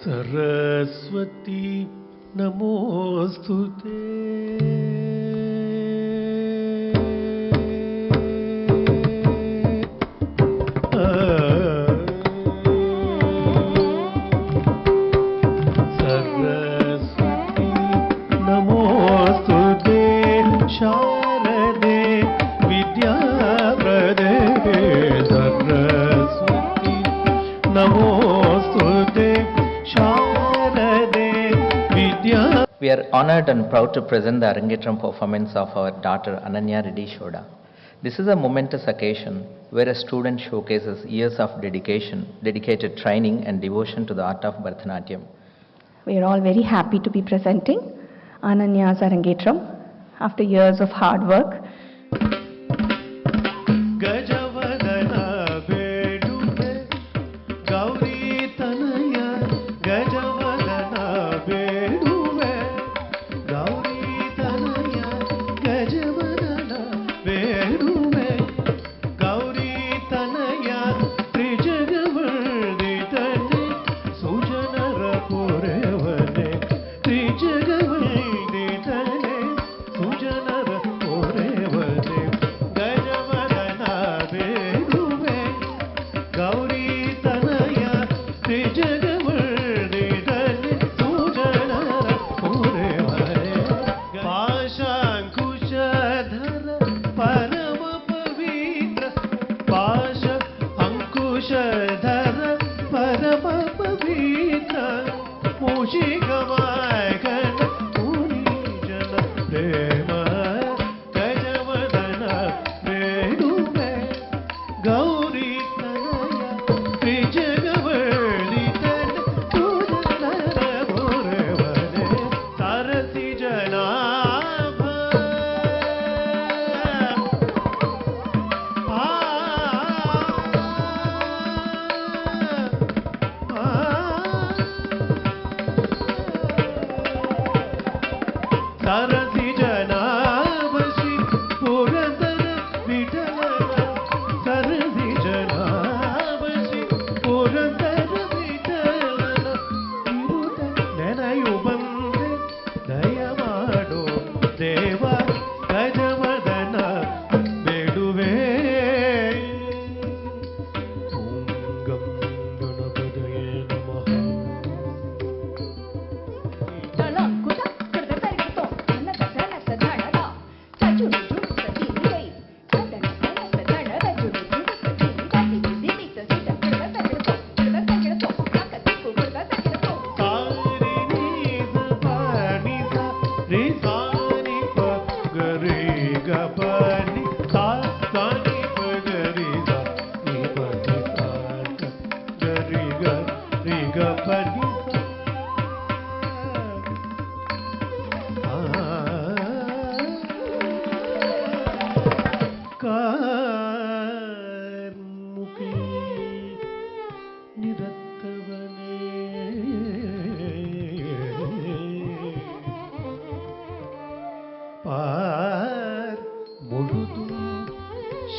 सरस्वती नमोस्तुते। सरस्वती नमोस्तुते शारदे विद्याप्रदे। सरस्वती नमोस्तुते We are honored and proud to present the Arangetram performance of our daughter Ananya Reddy Shoda. This is a momentous occasion where a student showcases years of dedicated training and devotion to the art of Bharatanatyam. We are all very happy to be presenting Ananya's Arangetram after years of hard work.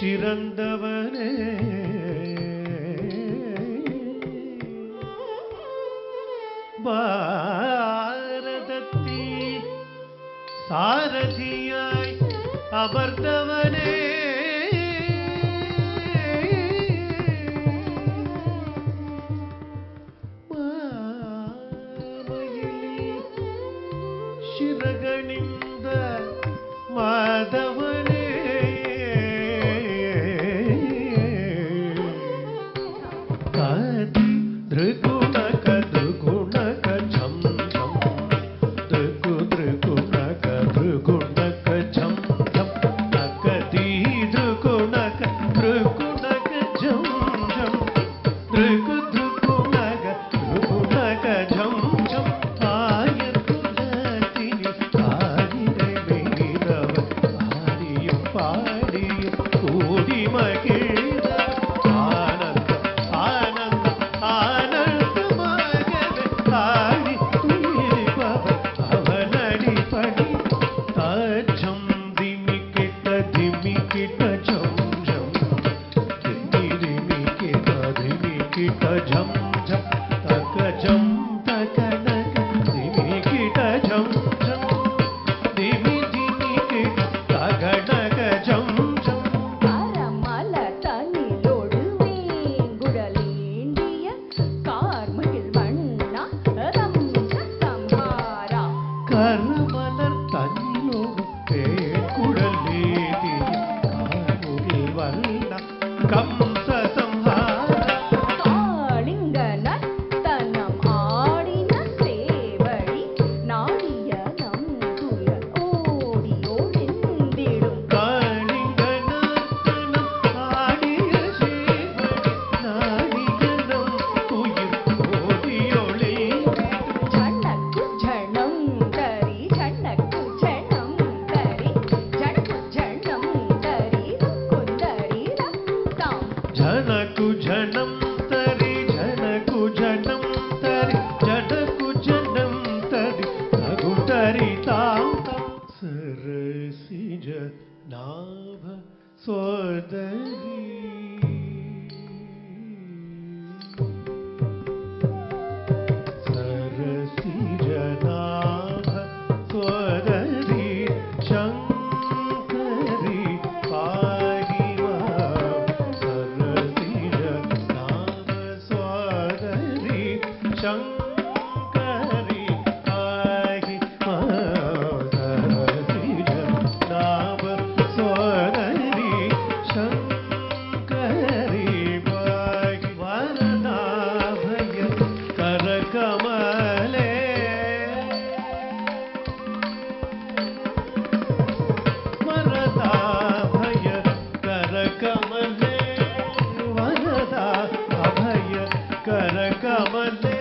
ಶಿರಂದವನೇ ಭಾರತತ್ತಿ ಸಾರಥಿಯಾയി ಅಮರ್ತವನೇ ಶಿರಗಣಿಂದ ಮಾಧವನೇ ಜಂ ತಕನಕ ದಿಮಿ ಕಿಟ ಜಂ ಜಂ ದಿಮಿ ದಿಮಿ ಕಿಟ ತಗಣಕ ಜಂ ಜಂ அறமல தனிலோடு வேங்குடலேண்டிய கார்மகிழ் வண்ணா ரம்ச சம்ஹாரா கருமலர் தன்னிலோடு வேங்குடலேண்டிய கார்முகில் வண்ணா கம்ச சம்ஹார காளிங்க நர்த்தனம் ஆடின சேவடி நாடிய நம் துயர் ஓடி ஒழிந்திடும் காளிங்க நர்த்தனம் ஆடிய சேவடி நாடியனம் உயிர் ஓடியொளி ஜனக்கு ஜனம் தரி ஜனக்கு ஜனம் தரி ஜனக்கு ஜனம் தரி குந்தரி ரத்தம் ஜனகு ஜனம் தரி ஜனகு ஜனம் தரி ஜனகு ஜனம் தரி நகுண்டரி தாம் சரசிஜ நாಭ சோதரி சரசிஜ நாಭ சோதரி ಶಂಕರಿ ಪಾಹಿ ಮಾಂ ಸರಸಿಜ ನಾಮ ಸೋದರಿ ಶಂಕರಿ ಪಾಹಿ ಮಾಂ ಸರಸಿಜ ನಾಮ ಸೋದರಿ ಶಂಕರಿ ಪಾಹಿ ವರದಾಭಯ ಕರಕಮಲೇ ವರದಾ ಅಭಯ ಕರಕಮಲೆ ವರದಾ ಅಭಯ ಕರಕಮಲೆ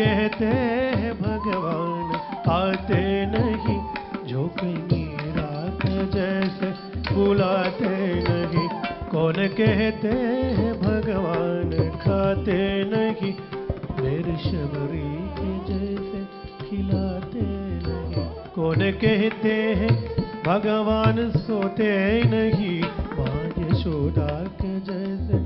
कहते हैं भगवान आते नहीं, जो कोई मीरा के जैसे बुलाते नहीं। कौन कहते हैं भगवान खाते नहीं, मेरे शबरी के जैसे खिलाते नहीं। कौन कहते हैं भगवान सोते नहीं, माँ यशोदा के जैसे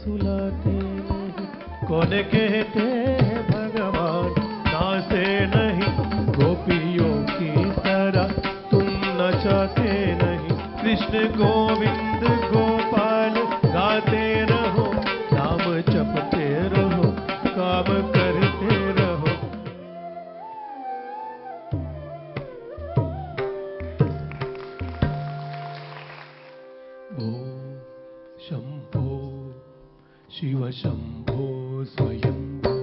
सुलाते नहीं। कौन कहते हैं भगवान नाचे नहीं, गोपियों की तरह तुम नचाते नहीं। कृष्ण गोविंद गोपाल गाते रहो, नाम जपते रहो, काम करते रहो। ओम शंभो शिव शंभो स्वयंभो।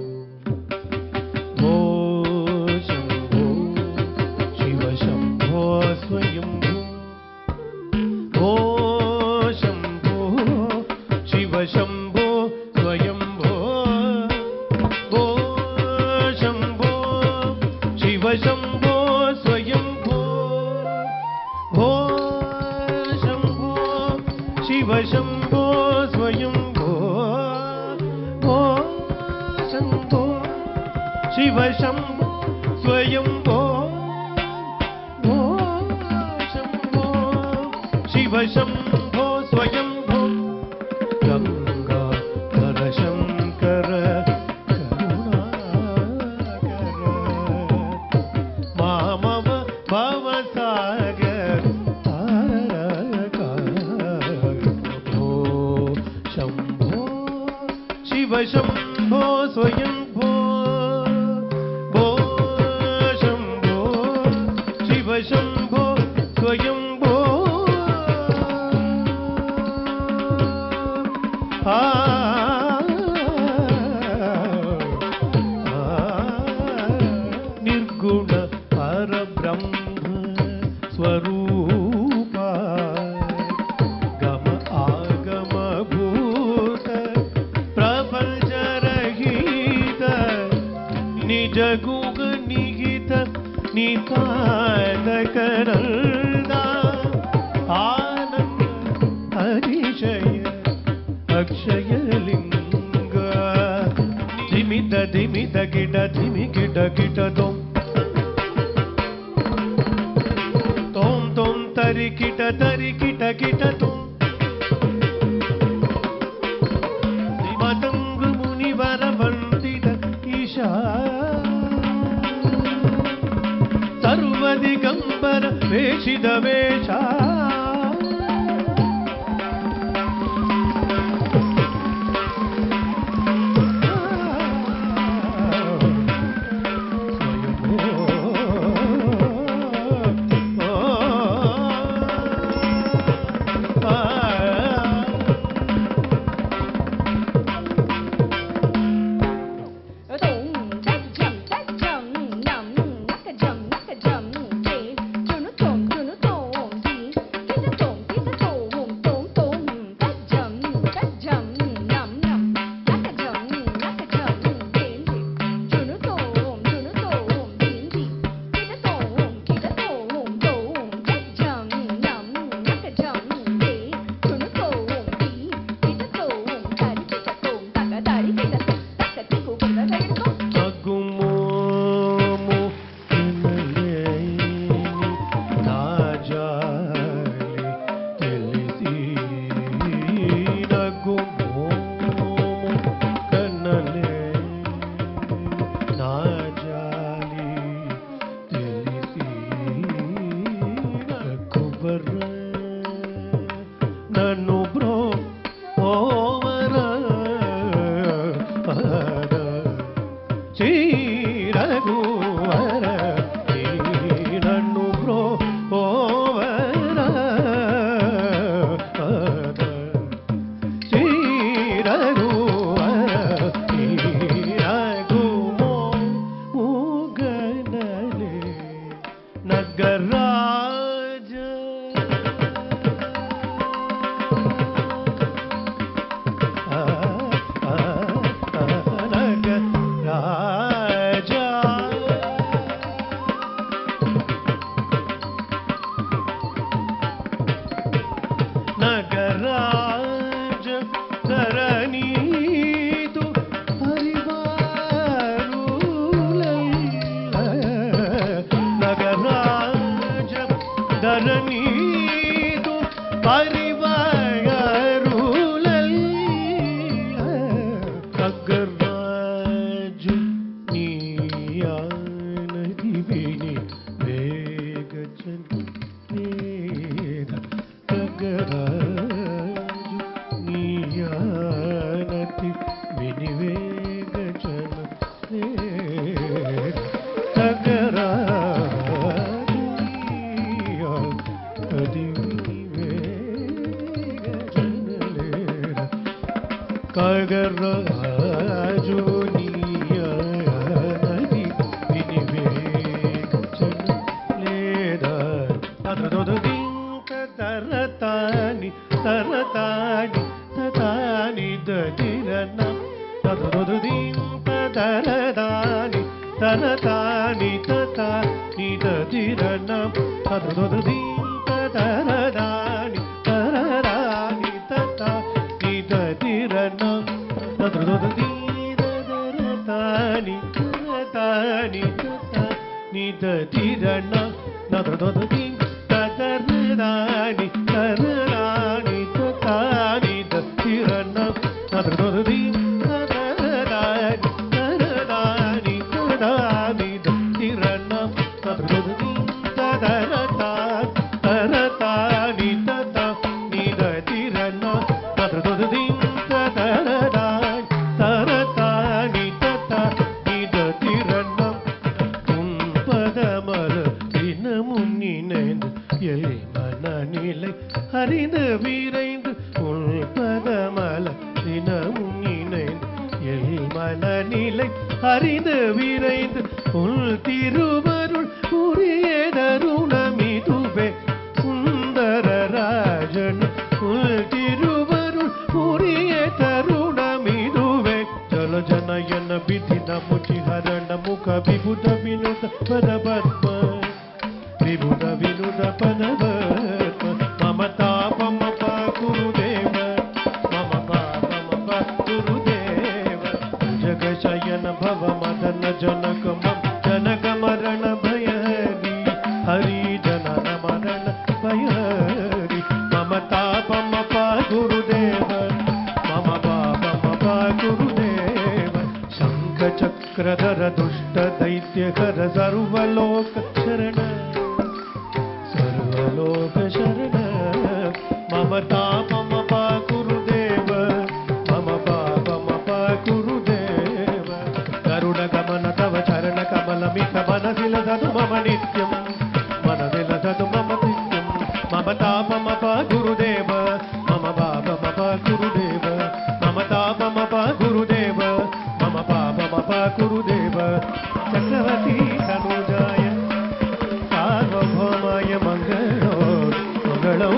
ओम शंभो शिव शंभो स्वयंभो। ओम शंभो शिव शंभो स्वयंभो। ओम शंभो शिव शंभो स्वयंभो। ओम शंभो शिव शंभो स्वयंभो। ओम शंभो शिव शंभो स्वयंभो। ओम शंभो शिव शंभो स्वयंभो। गंगाधर शंकर करुणाकर, मामव भवसागर तारकार। ओ शंभो शिव शंभो स्वयंभो। ओ शंभो शिव शंभो स्वयंभो। निर्गुण परब्रह्म स्वरूप, गम आगम भूत प्रपंच रहित, निज गुग निहित निताय करंदा। आनंद हरिशय अक्षय लिंग, धिमिद धिमिद गिड धिमि गिड गिड दोम। तोम तोम तरि किट किट तुम। मतंग मुनिवर वंदित ईशा, सर्व दिगंबर वेशिद वेशा। ನಗರಾಜ ಧರಣಿದು ಪರಿವಾರುಲಲ್ಲ ನಗರಾಜ ಧರಣಿದು ಪರಿವಾರುಲಲ್ಲ ನಗರಾಜು ನೀಯಾನದಿ ವಿನಿ ವೇಗಚನ ನಗರಾಜು ನೀಯಾನದಿ ವಿನಿ ವೇಗಚನ ನಗರಾಜು ನೀಯಾನದಿ ವಿನಿ ವೇಗಚನ ಕಗರಾಜು ನೀಯಾನದಿ ವಿನಿ ವೇಗಚನ ಲೇದ ಅದರದೊದದಿಂತ ತರತಾನಿ ತರತಾನಿ ತತಾನಿ ದದಿರನ ಅದರದೊದದಿಂತ ತರದಾನಿ ತರತಾನಿ ತತಾನಿ ದದಿರನ ಅದರದೊದದಿಂತ ತರದಾನಿ ತರದಾನಿ ತತಾನಿ ದದಿರನ ಅದರದೊದೀರದರತಾನಿ ತರತಾನಿ ತತಾನಿ ದದಿರನ ನದರದೊದದಿ ತದರದಾನಿ ತರದಾನಿ ತತಾನಿ ದದಿರನ ನದರದೊದದಿ ತದರದಾನಿ ತರದಾನಿ ತದಾನಿ ದದಿರನ ನದರದೊದದಿ ತದರತಾನಿ ತರತಾನಿ ತತಾನಿ ದದಿರನ ನದರದೊದದಿ ತದರದಾನಿ ತರತಾನಿ ತತಾನಿ ದದಿರನ துன்பதமர தினமும் நினைந்து எல்லை மனநிலை அறிந்து விரைந்து உள்பதமல தினமும் நினைந்து எல் மனநிலை அறிந்து விரைந்து உள் திருவருள் புரிய தருணமிதுவே சுந்தர ராஜன் உள் திருவருள் புரிய தருணமிதுவே ஜல ஜனயன விதின முச்சி ஹரண ಮುಖ ವಿಭುತ ವಿನುತ ಪದಪದ್ಮ ವಿಭುತ ವಿನುತ ಪದಪದ್ಮ ಮಮ ತಾಪ ಮಪ ಗುರುದೇವ ಮಮ ಪಾಪ ಮಪ ಗುರುದೇವ ಜಗ ಶಯನ ಭವ ಮದನ ಜನಕ ಮಮ ಜನಕ ಮರಣ ಭಯ ಹರಿ ಜನನ ಮರಣ ಭಯ ಹರಿ ಮಮ ತಾಪ ಮಪ ಗುರುದೇವ ಮಮ ಪಾಪ ಮಪ ಗುರುದೇವ ಶಂಖ ಚಕ್ರಧರ ದುಷ್ಟ ದೈತ್ಯಕರ ಸರ್ವಲೋಕ ಶರಣ ಸರ್ವಲೋಕ ಶರಣ ಮಮ ತಾಪ ಮಪ ಗುರುದೇವ ಮಮ ಪಾಪ ಮಪ ಗುರುದೇವ ಗರುಡ ಗಮನ ತವ ಚರಣ ಕಮಲ ಮಿತ ಮನಸಿಲದದು ಮಮ ನಿತ್ಯಂ ಮನಸಿಲದದು ಮಮ ನಿತ್ಯಂ ಮಮ ತಾಪ ಮಪ ಗುರುದೇವ ಮಮ ಪಾಪ ಮಪ ಗುರುದೇವ ಮಮ ತಾಪ ಮಪ ಗುರುದೇವ ಮಮ ಪಾಪ ಮಪ ಗುರುದೇವ ಚಕ್ರವರ್ತಿ ತನುಜಾಯ ಸಾರ್ವಭೌಮಾಯ ಮಂಗಳೋ ಮಂಗಳೋ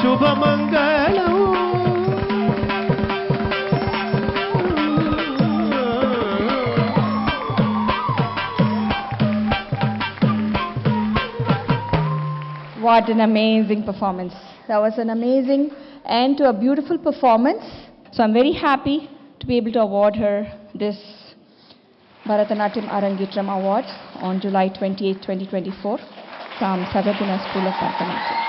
ಶುಭ ಮಂಗಳೋ What an amazing performance. That was an amazing end to a beautiful performance. So I'm very happy to be able to award her this Bharatanatyam Arangitram Award on July 28, 2024 from Sagapuna School of Bharatanatyam.